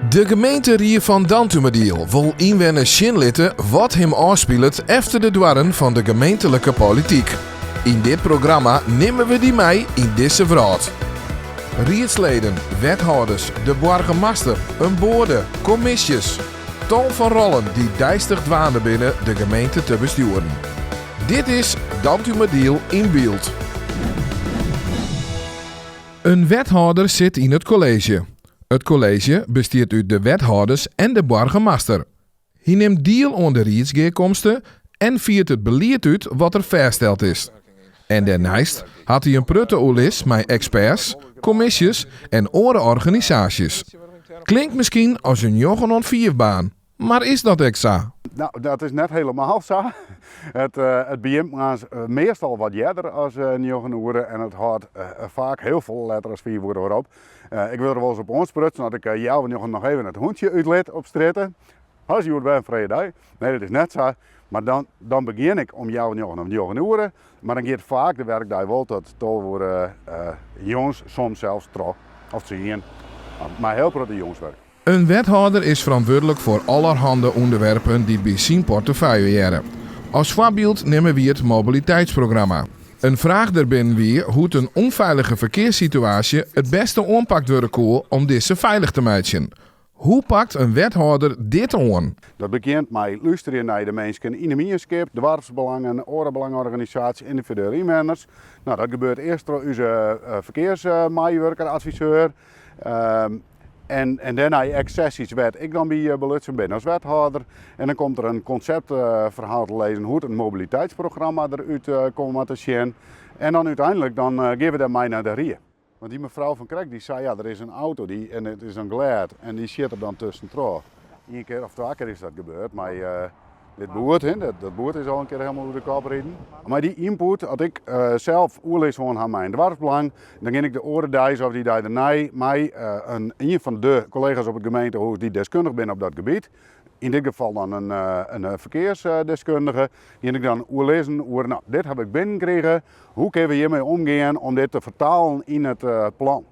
De gemeente van Dantumediel wil inwennen Shinlitten wat hem afspeelt efter de dwarren van de gemeentelijke politiek. In dit programma nemen we die mee in deze vraag. Rietsleden, wethouders, de burgemeester, een boorde, commissies. Tal van rollen die dijstig dwanen binnen de gemeente te besturen. Dit is Dantumediel in beeld. Een wethouder zit in het college. Het college bestaat uit de wethouders en de burgemeester. Hij neemt deel aan de rietsgeerkomsten en viert het beleid uit wat er vastgesteld is. En daarnaast had hij een prutte oorlis met experts, commissies en andere organisaties. Klinkt misschien als een jongen aan vierbaan, maar is dat echt zo? Nou, dat is net helemaal zo. Het begint meestal wat jeder als een jongen horen en het houdt vaak heel veel letters 4 woorden erop. Ik wil er wel eens op aansprutsen dat ik jou nog even het hondje uitlet op straten. Als je bij een vrije dag. Nee, dat is net zo. Maar dan begin ik om jou nog een jongen horen. Maar dan gaat vaak de werkdag wel tot voor jongens, soms zelfs trouw of 10. Maar heel grote jongenswerk. Een wethouder is verantwoordelijk voor allerhande onderwerpen die bij zijn portefeuille jaren. Als voorbeeld nemen we het mobiliteitsprogramma. Een vraag daarbij wie hoe een onveilige verkeerssituatie het beste aanpakt worden kan om deze veilig te maken. Hoe pakt een wethouder dit aan? Dat begint met luisteren naar de mensen in de gemeenschap, de dorpsbelangen, orenbelangenorganisaties, individuele inwoners. Nou, dat gebeurt eerst door onze verkeersmedewerker, adviseur. En daarna accessies werd ik dan bij belutsen ben als wethouder. En dan komt er een conceptverhaal te lezen hoe het een mobiliteitsprogramma eruit komt te zien. En dan uiteindelijk geven we dat mee naar de RIE. Want die mevrouw van Krek die zei ja, er is een auto en het is een glad en die zit er dan tussen trouw. 1 keer of 2 keer is dat gebeurd, maar dit boert, dat boert is al een keer helemaal door de kop gereden. Maar die input, had ik zelf oorlees gewoon aan mijn dwarsbelang, dan ging ik de orendijs of die daar daarna mij een van de collega's op het gemeentehuis die deskundig ben op dat gebied. In dit geval dan een verkeersdeskundige. Die ik dan oorlezen over, nou, dit heb ik binnengekregen. Hoe kunnen we hiermee omgaan om dit te vertalen in het plan?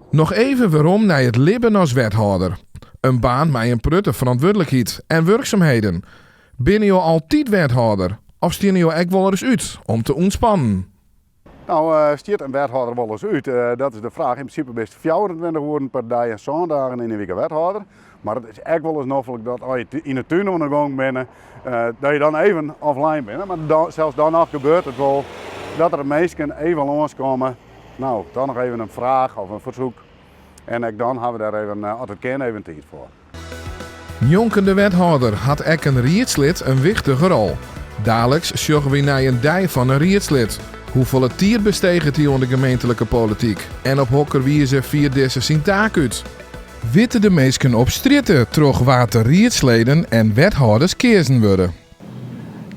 Nog even waarom naar het libben als wethouder. Een baan met een prutte verantwoordelijkheid en werkzaamheden. Ben je altijd wethouder? Of stien je ook wel eens uit om te ontspannen? Nou, stiert een wethouder wel eens uit? Dat is de vraag. In principe best 24 woorden per dag en zondagen in de week wethouder. Maar het is echt wel eens nodig dat als je in de tuin aan de gang bent, dat je dan even offline bent. Maar zelfs dan nog gebeurt het wel dat er mensen even langskomen. Nou, dan nog even een vraag of een verzoek. En dan hebben we daar even, als het kan, even tijd voor. Jonken de wethouder had ook een rietslid een wichtige rol. Dadelijks zorgen we naar een dij van een rietslid. Hoeveel het tier bestegen die onder de gemeentelijke politiek? En op hokker wie ze via deze zijn taak uit? Witten de meesten op stritten troch water rietsleden en wethouders kiezen worden?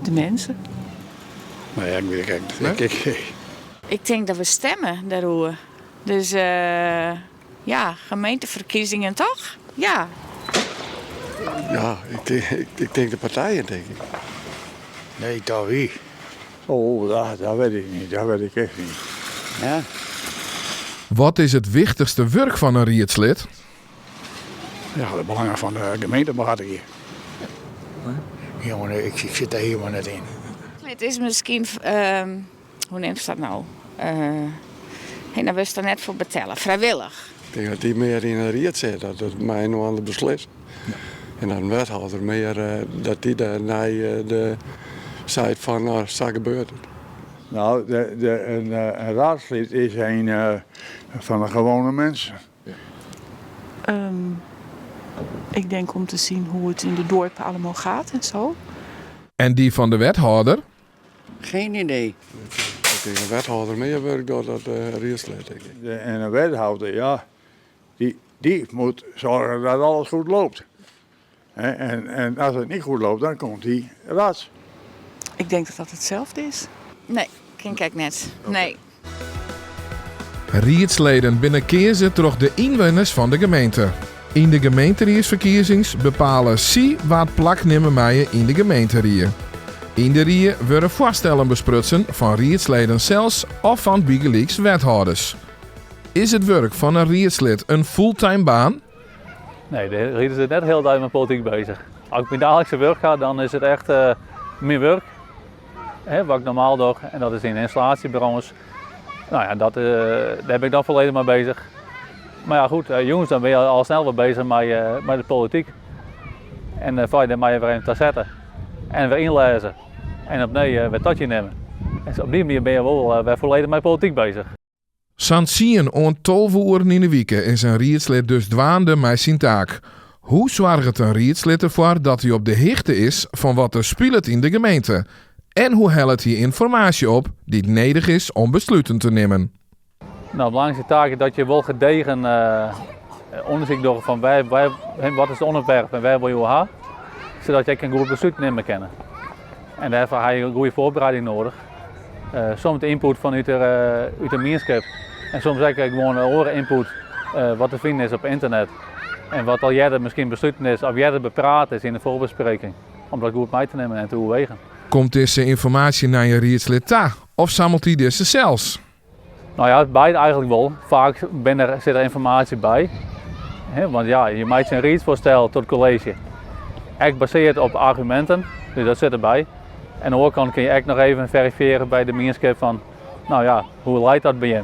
De mensen. Maar ja, ik weet het niet. Ik denk dat we stemmen daarover. Dus ja, gemeenteverkiezingen toch? Ja. Ja, ik denk de partijen, denk ik. Nee, toch wie? Oh, dat weet ik niet. Dat weet ik echt niet. Ja. Wat is het wichtigste werk van een rietslid? Ja, de belangen van de gemeente behartigen hier. Jongen, ik zit daar helemaal net in. Het is misschien, hoe neemt ze dat nou? En daar wist er net voor betalen, vrijwillig. Ik denk dat die meer in een riet zit, dat het mij nog aan de beslis. Ja. En dan een wethouder meer, dat die daar naar de site van, nou, dat gebeurt. Nou, een raadslid is een van de gewone mensen. Ja. Ik denk om te zien hoe het in de dorpen allemaal gaat en zo. En die van de wethouder? Geen idee. Ik denk een wethouder meer werkt dan dat rietslid, denk ik. En een wethouder, ja, die moet zorgen dat alles goed loopt. En als het niet goed loopt, dan komt die raads. Ik denk dat dat hetzelfde is. Nee, ken ik net. Nee. Rietsleden binnen kiezen toch de inwoners van de gemeente. In de gemeenteriersverkiezings bepalen zij wat plak nemen mij in de gemeenterie. In de rie worden voorstellen besprutsen van rietsleden zelfs of van Bigelieks wethouders. Is het werk van een rietslid een fulltime baan? Nee, de rieden zit net heel duidelijk met politiek bezig. Als ik met dagelijkse werk ga, dan is het echt meer werk. Wat ik normaal doe, en dat is in installatiebureaus. Nou ja, daar ben ik dan volledig mee bezig. Maar ja goed, jongens, dan ben je al snel weer bezig met de politiek. En val je er maar weer even te zetten. En weer inlezen. En opnieuw weer tatje nemen. En op die manier ben je wel weer volledig met politiek bezig. Zo'n 10 on 12 uur in de week is een rietslid dus dwaande met zijn taak. Hoe zorgt een rietslid ervoor dat hij op de hichte is van wat er speelt in de gemeente? En hoe helpt hij informatie op die nodig is om besluiten te nemen? Nou, de belangrijkste taak is dat je wel gedegen onderzoek doet van wat is het onderwerp en waar wil je gaan, zodat je een goed besluit nemen kan. En daarvoor heb je een goede voorbereiding nodig. Soms de input vanuit de meerschap en soms ook gewoon andere input wat te vinden is op internet. En wat al jij misschien besluiten is of jij bepraat is in de voorbespreking. Om dat goed mee te nemen en te overwegen. Komt deze informatie naar je rietslid toe of zamelt hij deze zelfs? Nou ja, beide eigenlijk wel. Vaak zit er informatie bij. Want ja, je maakt een rietsvoorstel tot het college. Echt gebaseerd op argumenten, dus dat zit erbij. En aan de andere kant kun je echt nog even verifiëren bij de meerschap van, nou ja, hoe leidt dat bij je?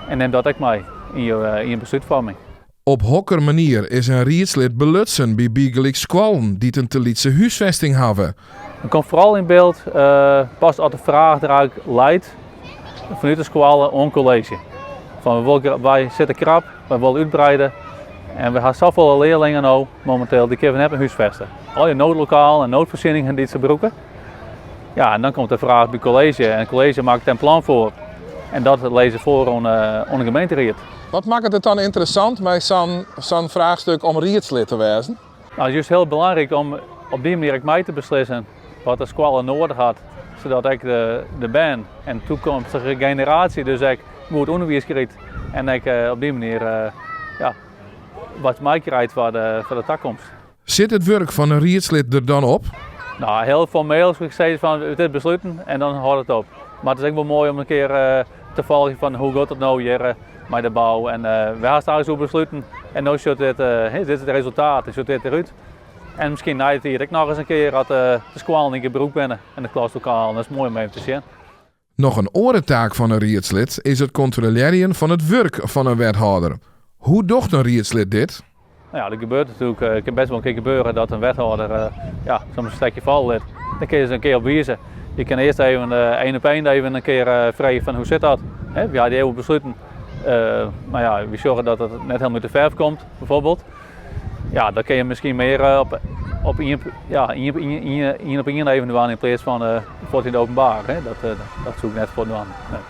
En neem dat ook mee in je besluitvorming. Op hokker manier is een rietslid belutsen bij biegelijk squallen die een te Lietse huisvesting hebben. Dan komt vooral in beeld pas als de vraag eruit leidt vanuit de squallen on college. Van wij zitten krap, wij willen uitbreiden en we hebben zoveel leerlingen nou momenteel die kunnen hebben huisvesten. Al je noodlokaal en noodvoorzieningen die ze broeken. Ja, en dan komt de vraag bij college en het college maakt een plan voor. En dat lezen voor aan de gemeenteraad. Wat maakt het dan interessant met zo'n vraagstuk om rietslid te wezen? Nou, het is juist heel belangrijk om op die manier ook mee te beslissen wat de squallen nodig had. Zodat ik de band en de toekomstige generatie dus ook goed onderwijs krijgt. En ik op die manier wat mij krijgt voor de toekomst. Zit het werk van een rietslid er dan op? Nou, heel formeel is gezegd van dit besluiten en dan houdt het op. Maar het is ook wel mooi om een keer te volgen van hoe gaat het nou hier met de bouw. En we gaan straks zo besluiten en nu ziet dit is het resultaat, ziet dit eruit. En misschien na het hier nog eens een keer dat de squallen in gebruik binnen en de klaslokaal. En dat is mooi om even te zien. Nog een orentaak van een rietslid is het controleren van het werk van een wethouder. Hoe doet een rietslid dit? Nou ja, er gebeurt natuurlijk, het kan best wel een keer gebeuren dat een wethouder soms een stekje val ligt. Dan kun je ze een keer op wijzen. Je kan eerst even één op één even een keer vragen van hoe zit dat? We hadden heel besluiten. Maar ja, we zorgen dat het net helemaal uit de verf komt, bijvoorbeeld. Ja, dan kun je misschien meer op één even doen in plaats van voor het in het openbaar. Dat zoek ik net voor doen. Nee.